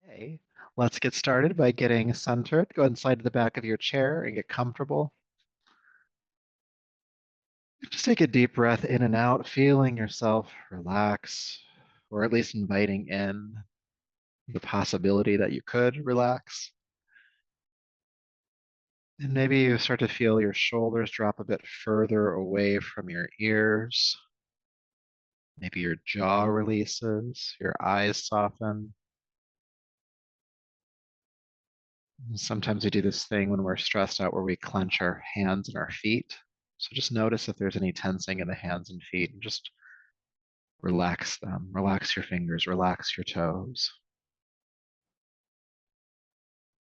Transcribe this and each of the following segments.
Okay, let's get started by getting centered. Go inside to the back of your chair and get comfortable. Just take a deep breath in and out, feeling yourself relax, or at least inviting in the possibility that you could relax. And maybe you start to feel your shoulders drop a bit further away from your ears. Maybe your jaw releases, your eyes soften. Sometimes we do this thing when we're stressed out where we clench our hands and our feet. So just notice if there's any tensing in the hands and feet and just relax them. Relax your fingers, relax your toes.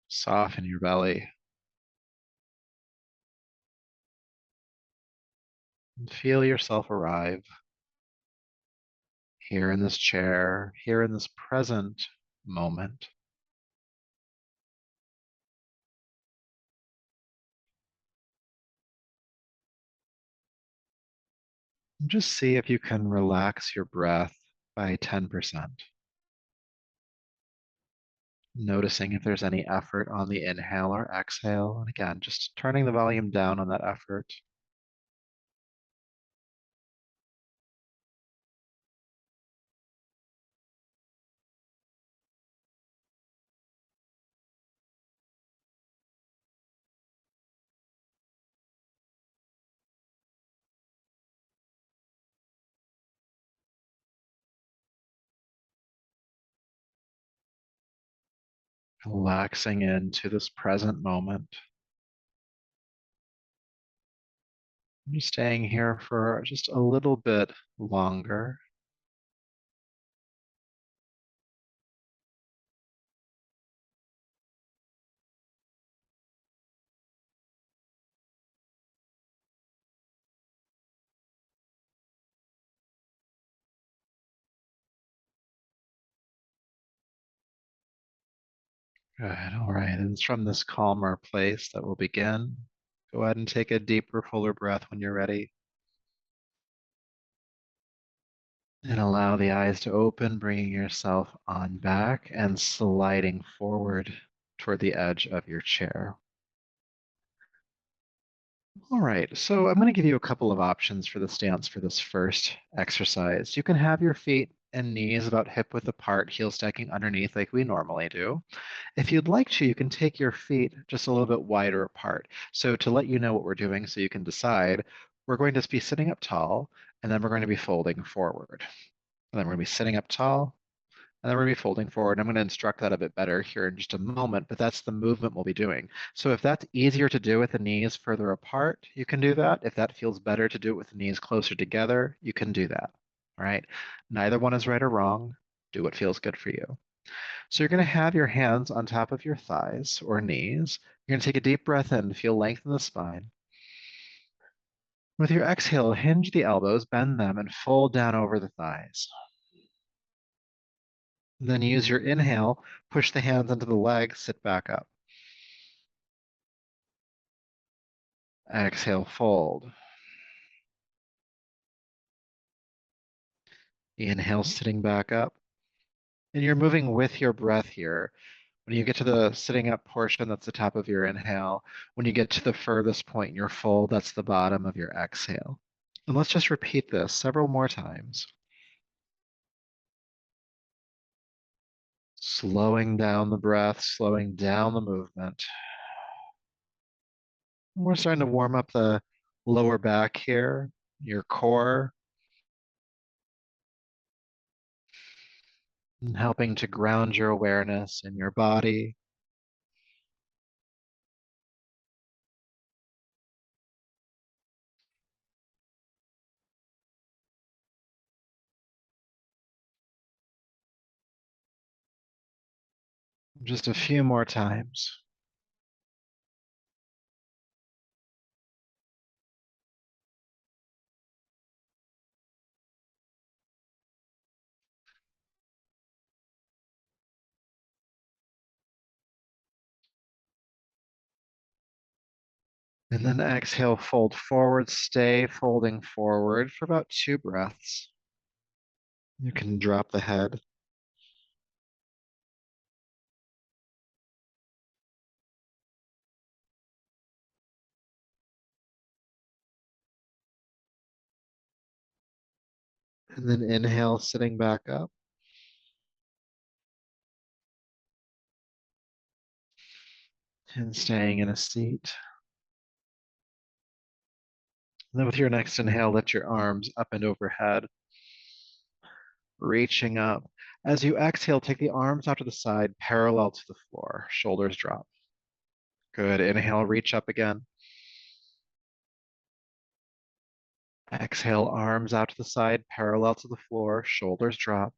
Soften your belly and feel yourself arrive here in this chair, here in this present moment. And just see if you can relax your breath by 10%. Noticing if there's any effort on the inhale or exhale. And again, just turning the volume down on that effort. Relaxing into this present moment. You're staying here for just a little bit longer. Good. All right. And it's from this calmer place that we'll begin. Go ahead and take a deeper, fuller breath when you're ready. And allow the eyes to open, bringing yourself on back and sliding forward toward the edge of your chair. All right, so I'm going to give you a couple of options for the stance for this first exercise. You can have your feet and knees about hip width apart, heel stacking underneath like we normally do. If you'd like to, you can take your feet just a little bit wider apart. So to let you know what we're doing so you can decide, we're going to be sitting up tall, and then we're going to be folding forward. And then we're going to be sitting up tall, and then we're going to be folding forward. I'm going to instruct that a bit better here in just a moment, but that's the movement we'll be doing. So if that's easier to do with the knees further apart, you can do that. If that feels better to do it with the knees closer together, you can do that. All right. Neither one is right or wrong. Do what feels good for you. So you're going to have your hands on top of your thighs or knees. You're going to take a deep breath in, feel length in the spine. With your exhale, hinge the elbows, bend them, and fold down over the thighs. Then use your inhale, push the hands into the legs, sit back up. Exhale, fold. Inhale, sitting back up. And you're moving with your breath here. When you get to the sitting up portion, that's the top of your inhale. When you get to the furthest point in your fold, that's the bottom of your exhale. And let's just repeat this several more times. Slowing down the breath, slowing down the movement. We're starting to warm up the lower back here, your core, and helping to ground your awareness in your body. Just a few more times. And then exhale, fold forward, stay folding forward for about 2 breaths. You can drop the head. And then inhale, sitting back up. And staying in a seat. And then with your next inhale, lift your arms up and overhead, reaching up. As you exhale, take the arms out to the side, parallel to the floor. Shoulders drop. Good. Inhale, reach up again. Exhale, arms out to the side, parallel to the floor. Shoulders drop.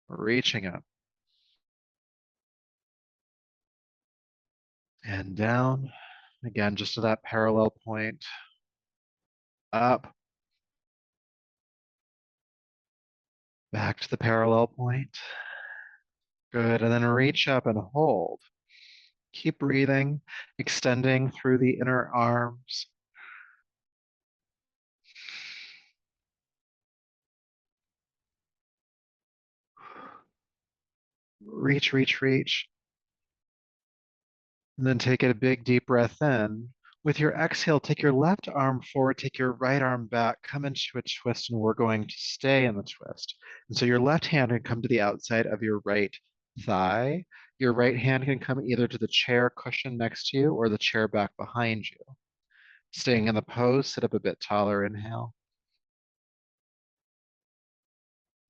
Reaching up. And down. Again, just to that parallel point. Up. Back to the parallel point. Good. And then reach up and hold. Keep breathing, extending through the inner arms. Reach, reach, reach. And then take a big deep breath in. With your exhale, take your left arm forward, take your right arm back, come into a twist, and we're going to stay in the twist. And so your left hand can come to the outside of your right thigh. Your right hand can come either to the chair cushion next to you or the chair back behind you. Staying in the pose, sit up a bit taller, inhale.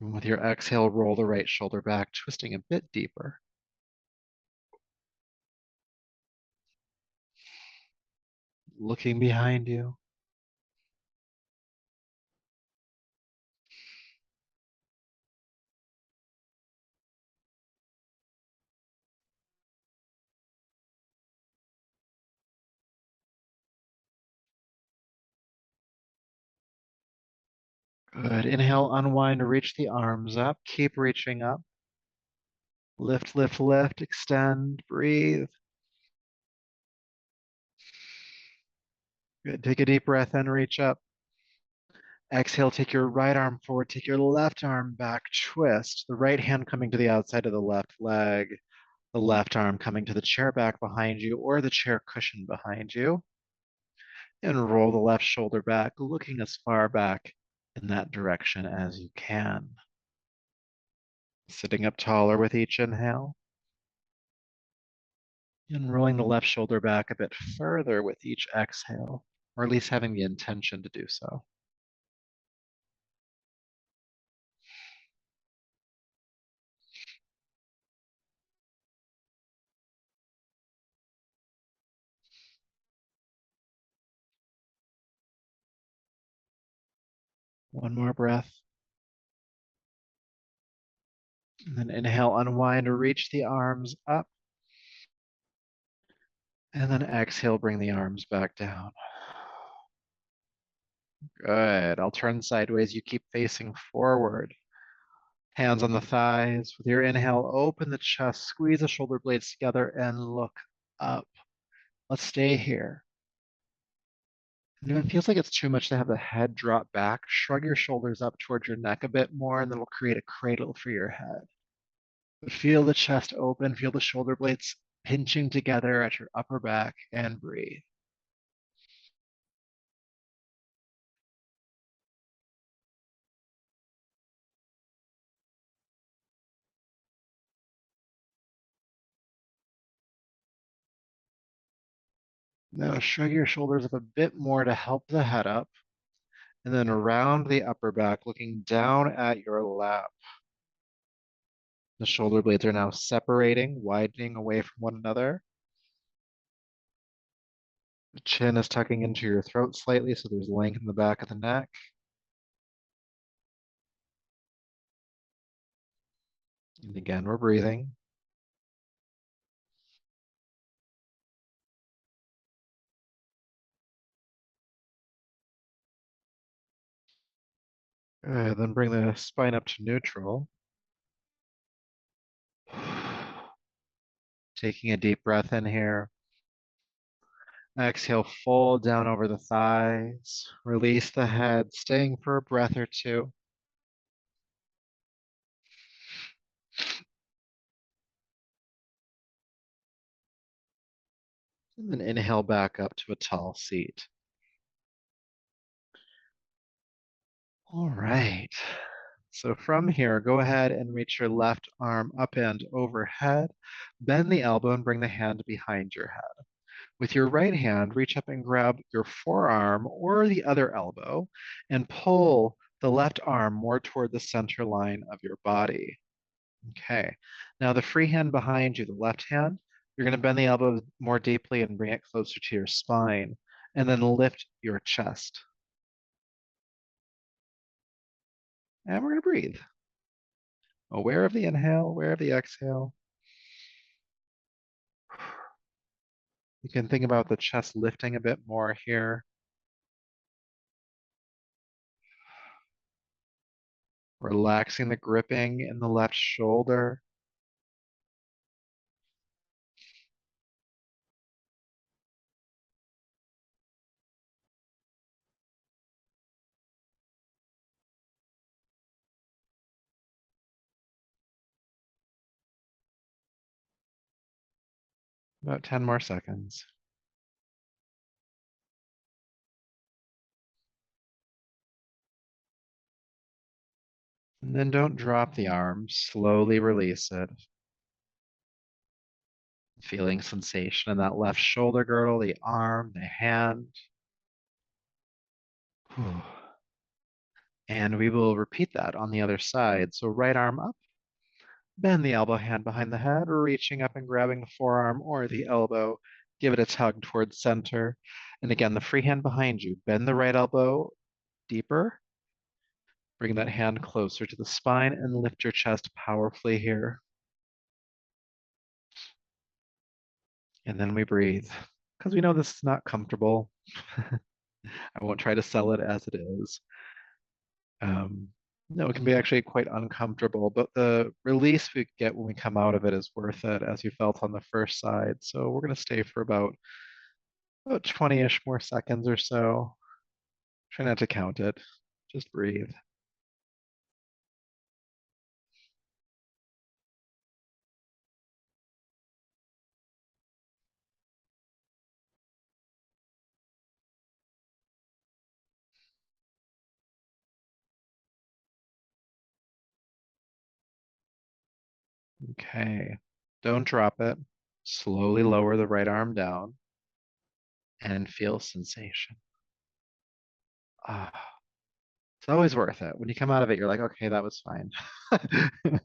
And with your exhale, roll the right shoulder back, twisting a bit deeper. Looking behind you. Good. Inhale, unwind, reach the arms up. Keep reaching up. Lift, lift, lift, extend, breathe. Good. Take a deep breath in, reach up. Exhale, take your right arm forward, take your left arm back, twist. The right hand coming to the outside of the left leg, the left arm coming to the chair back behind you or the chair cushion behind you. And roll the left shoulder back, looking as far back in that direction as you can. Sitting up taller with each inhale. And rolling the left shoulder back a bit further with each exhale, or at least having the intention to do so. One more breath. And then inhale, unwind, reach the arms up. And then exhale, bring the arms back down. Good. I'll turn sideways. You keep facing forward. Hands on the thighs. With your inhale, open the chest, squeeze the shoulder blades together, and look up. Let's stay here. And if it feels like it's too much to have the head drop back, shrug your shoulders up towards your neck a bit more, and then we'll create a cradle for your head. Feel the chest open, feel the shoulder blades pinching together at your upper back, and breathe. Now shrug your shoulders up a bit more to help the head up, and then around the upper back, looking down at your lap. The shoulder blades are now separating, widening away from one another. The chin is tucking into your throat slightly, so there's length in the back of the neck. And again, we're breathing. Good. Then bring the spine up to neutral. Taking a deep breath in here. Exhale, fold down over the thighs. Release the head, staying for a breath or two. And then inhale back up to a tall seat. All right. So from here, go ahead and reach your left arm up and overhead. Bend the elbow and bring the hand behind your head. With your right hand, reach up and grab your forearm or the other elbow and pull the left arm more toward the center line of your body. Okay. Now the free hand behind you, the left hand, you're going to bend the elbow more deeply and bring it closer to your spine, and then lift your chest. And we're going to breathe. Aware of the inhale, aware of the exhale. You can think about the chest lifting a bit more here, relaxing the gripping in the left shoulder. About 10 more seconds. And then don't drop the arm, slowly release it. Feeling sensation in that left shoulder girdle, the arm, the hand. Whew. And we will repeat that on the other side. So right arm up, bend the elbow hand behind the head, reaching up and grabbing the forearm or the elbow. Give it a tug towards center. And again, the free hand behind you. Bend the right elbow deeper. Bring that hand closer to the spine and lift your chest powerfully here. And then we breathe because we know this is not comfortable. I won't try to sell it as it is. Um, no, it can be actually quite uncomfortable, but the release we get when we come out of it is worth it, as you felt on the first side. So we're going to stay for about 20-ish more seconds or so. Try not to count it. Just breathe. Okay. Don't drop it. Slowly lower the right arm down and feel sensation. Ah, it's always worth it. When you come out of it, you're like, okay, that was fine. And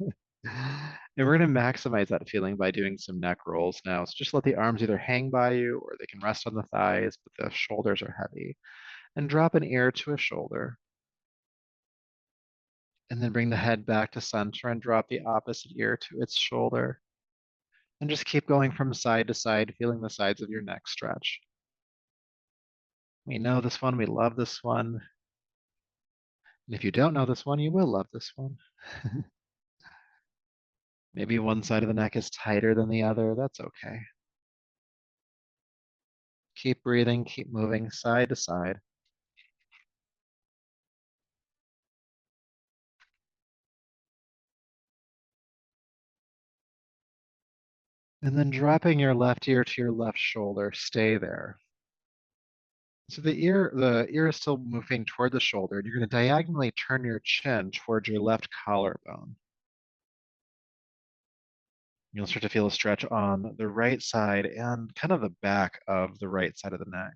we're going to maximize that feeling by doing some neck rolls now. So just let the arms either hang by you or they can rest on the thighs, but the shoulders are heavy. And drop an ear to a shoulder. And then bring the head back to center and drop the opposite ear to its shoulder. And just keep going from side to side, feeling the sides of your neck stretch. We know this one, we love this one. And if you don't know this one, you will love this one. Maybe one side of the neck is tighter than the other. That's okay. Keep breathing, keep moving side to side. And then dropping your left ear to your left shoulder. Stay there. So the ear is still moving toward the shoulder. And you're going to diagonally turn your chin towards your left collarbone. You'll start to feel a stretch on the right side and kind of the back of the right side of the neck.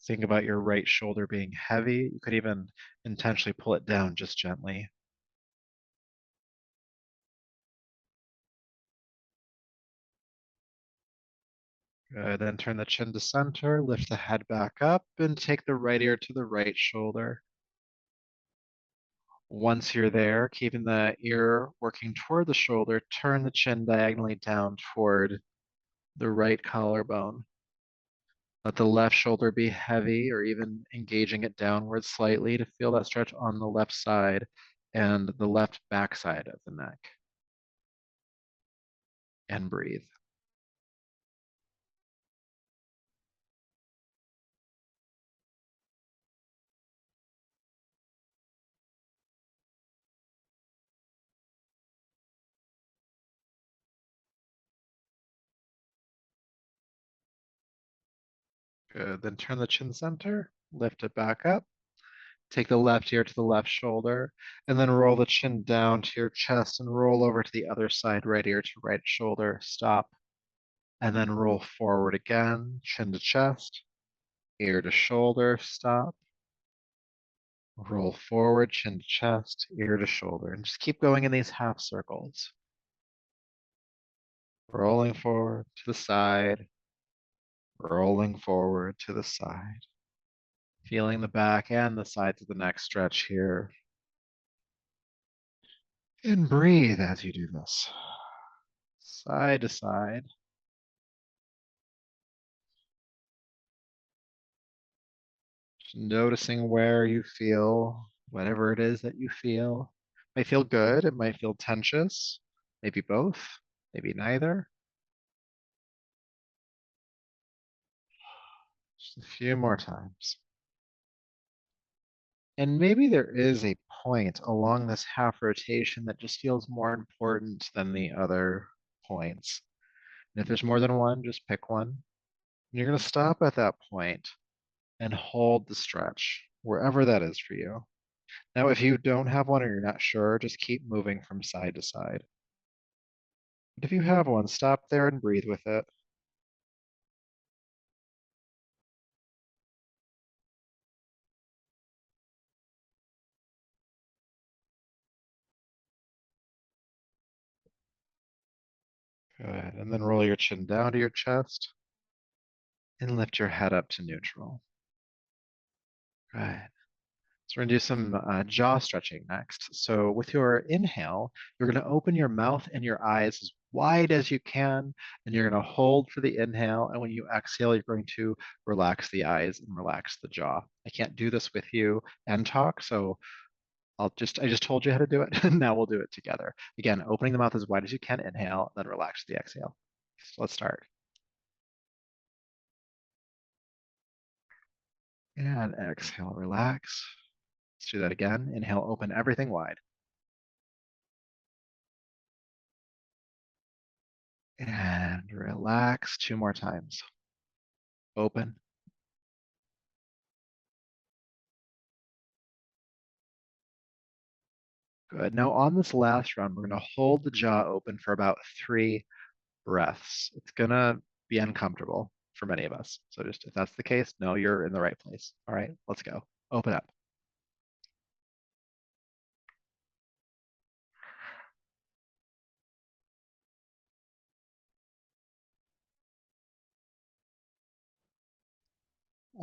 Think about your right shoulder being heavy. You could even intentionally pull it down just gently. Good. Then turn the chin to center, lift the head back up, and take the right ear to the right shoulder. Once you're there, keeping the ear working toward the shoulder, turn the chin diagonally down toward the right collarbone. Let the left shoulder be heavy or even engaging it downward slightly to feel that stretch on the left side and the left backside of the neck. And breathe. Good. Then turn the chin center, lift it back up, Take the left ear to the left shoulder, and then roll the chin down to your chest and roll over to the other side, right ear to right shoulder. Stop, and then roll forward again, chin to chest, ear to shoulder. Stop, roll forward, chin to chest, ear to shoulder, and just keep going in these half circles. Rolling forward to the side, rolling forward to the side. Feeling the back and the sides of the neck stretch here. And breathe as you do this. Side to side. Just noticing where you feel, whatever it is that you feel. It might feel good, it might feel tensious, maybe both, maybe neither. Just a few more times. And maybe there is a point along this half rotation that just feels more important than the other points. And if there's more than one, just pick one. And you're going to stop at that point and hold the stretch, wherever that is for you. Now, if you don't have one or you're not sure, just keep moving from side to side. But if you have one, stop there and breathe with it. Good. And then roll your chin down to your chest and lift your head up to neutral. Good. So we're going to do some jaw stretching next. So with your inhale, you're going to open your mouth and your eyes as wide as you can, and you're going to hold for the inhale. And when you exhale, you're going to relax the eyes and relax the jaw. I can't do this with you and talk, so I just told you how to do it, and now we'll do it together. Again, opening the mouth as wide as you can, inhale, then relax the exhale. So let's start. And exhale, relax. Let's do that again. Inhale, open everything wide. And relax 2 more times. Open. Good. Now on this last round, we're going to hold the jaw open for about 3 breaths. It's going to be uncomfortable for many of us. So just if that's the case, no, you're in the right place. All right, let's go. Open up.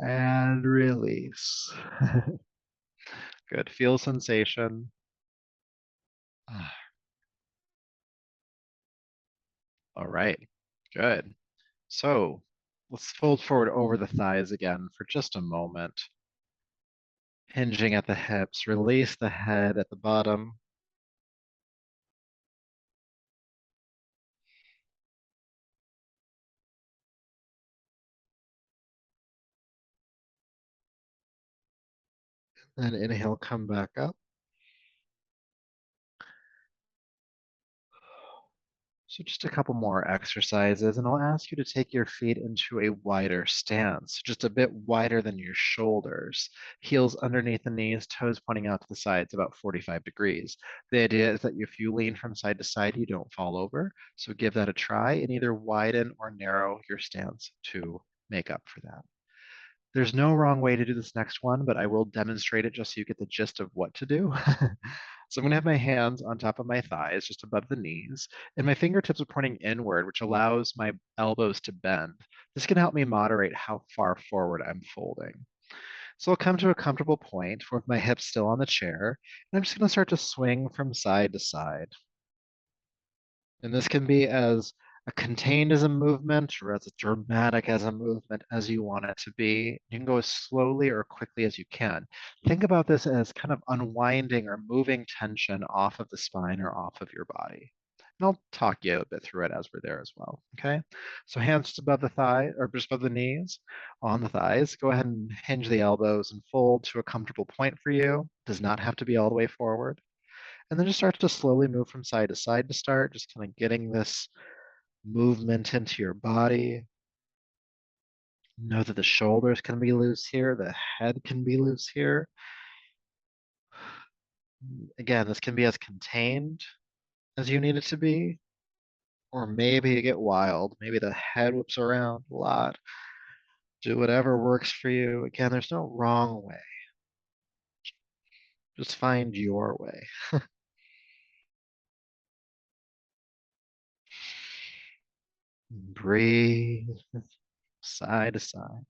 And release. Good. Feel sensation. Ah, all right. Good. So let's fold forward over the thighs again for just a moment. Hinging at the hips. Release the head at the bottom. Then inhale, come back up. So just a couple more exercises, and I'll ask you to take your feet into a wider stance, just a bit wider than your shoulders. Heels underneath the knees, toes pointing out to the sides, about 45 degrees. The idea is that if you lean from side to side, you don't fall over. So give that a try and either widen or narrow your stance to make up for that. There's no wrong way to do this next one, but I will demonstrate it just so you get the gist of what to do. So I'm going to have my hands on top of my thighs, just above the knees, and my fingertips are pointing inward, which allows my elbows to bend. This can help me moderate how far forward I'm folding. So I'll come to a comfortable point with my hips still on the chair, and I'm just going to start to swing from side to side. And this can be as a contained as a movement or as dramatic as a movement as you want it to be. You can go as slowly or quickly as you can. Think about this as kind of unwinding or moving tension off of the spine or off of your body. And I'll talk you a bit through it as we're there as well. Okay. So hands just above the thigh or just above the knees on the thighs. Go ahead and hinge the elbows and fold to a comfortable point for you. Does not have to be all the way forward. And then just start to slowly move from side to side to start, just kind of getting this movement into your body. Know that the shoulders can be loose here, the head can be loose here. Again, this can be as contained as you need it to be, or maybe you get wild. Maybe the head whips around a lot. Do whatever works for you. Again, there's no wrong way. Just find your way. Breathe side to side.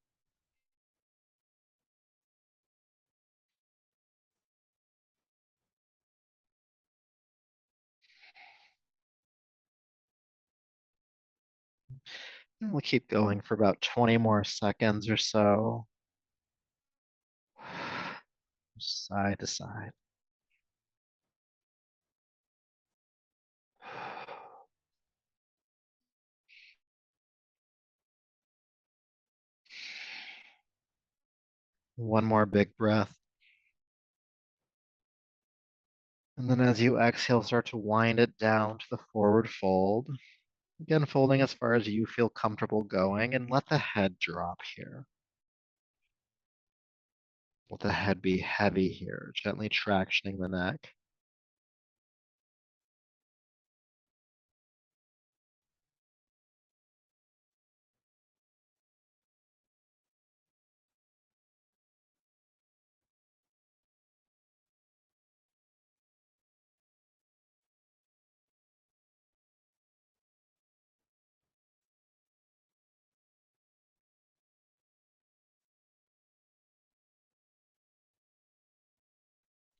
And we'll keep going for about 20 more seconds or so. Side to side. One more big breath. And then as you exhale, start to wind it down to the forward fold. Again, folding as far as you feel comfortable going, and let the head drop here. Let the head be heavy here, gently tractioning the neck.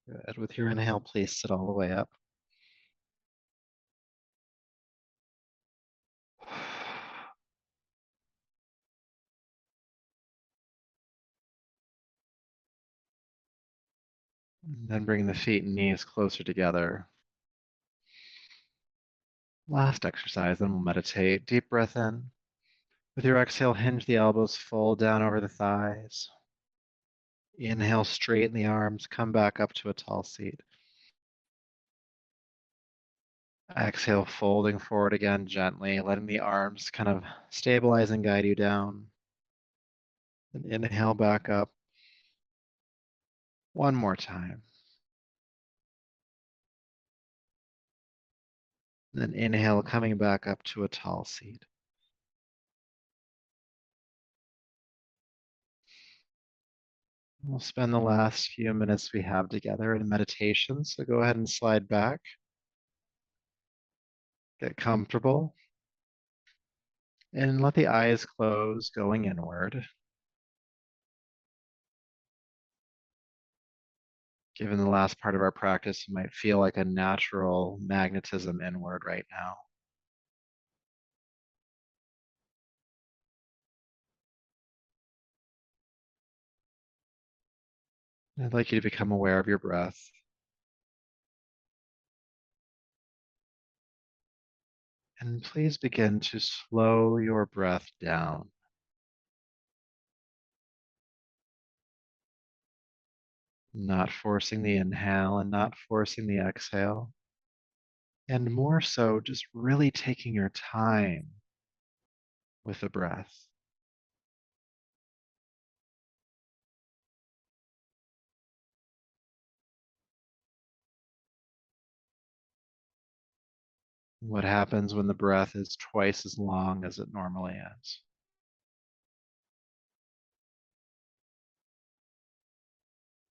Good. With your inhale, please sit all the way up. And then bring the feet and knees closer together. Last exercise, then we'll meditate. Deep breath in. With your exhale, hinge the elbows, fold down over the thighs. Inhale, straighten the arms, come back up to a tall seat. Exhale, folding forward again gently, letting the arms kind of stabilize and guide you down. And inhale back up. One more time. Then inhale, coming back up to a tall seat. We'll spend the last few minutes we have together in meditation, so go ahead and slide back. Get comfortable. And let the eyes close, going inward. Given the last part of our practice, you might feel like a natural magnetism inward right now. I'd like you to become aware of your breath. And please begin to slow your breath down, not forcing the inhale and not forcing the exhale. And more so, just really taking your time with the breath. What happens when the breath is twice as long as it normally is?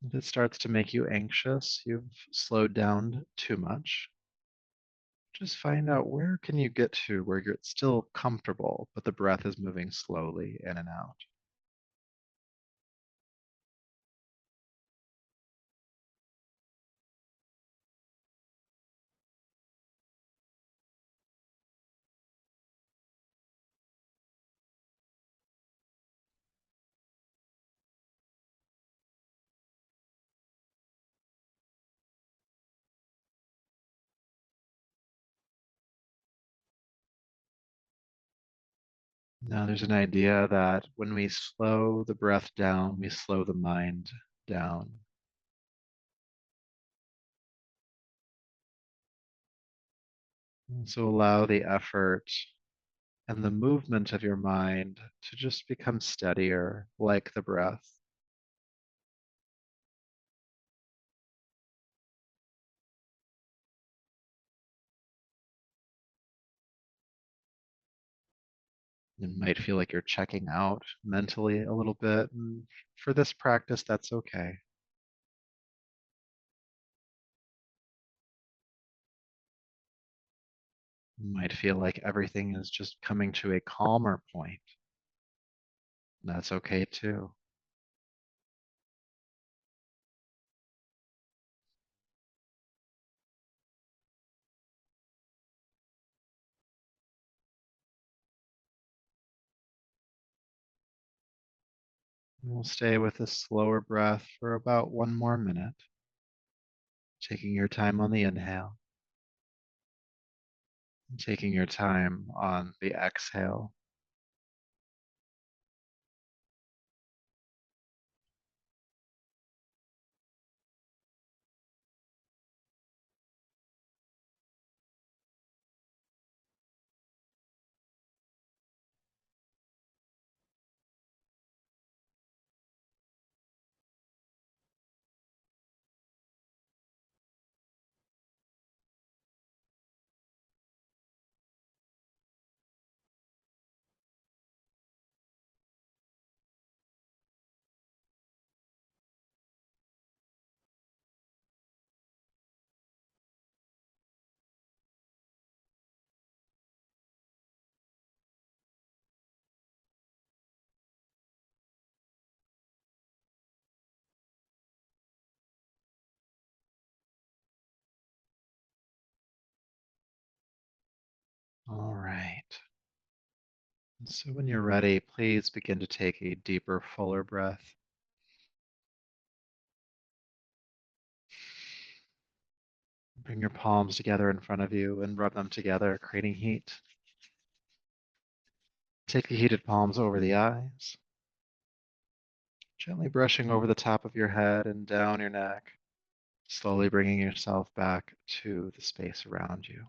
If it starts to make you anxious, you've slowed down too much. Just find out where can you get to where you're still comfortable, but the breath is moving slowly in and out. Now, there's an idea that when we slow the breath down, we slow the mind down. And so allow the effort and the movement of your mind to just become steadier, like the breath. It might feel like you're checking out mentally a little bit. And for this practice, that's okay. You might feel like everything is just coming to a calmer point. That's okay too. We'll stay with this slower breath for about one more minute, taking your time on the inhale, and taking your time on the exhale. All right. So when you're ready, please begin to take a deeper, fuller breath. Bring your palms together in front of you and rub them together, creating heat. Take the heated palms over the eyes, gently brushing over the top of your head and down your neck, slowly bringing yourself back to the space around you.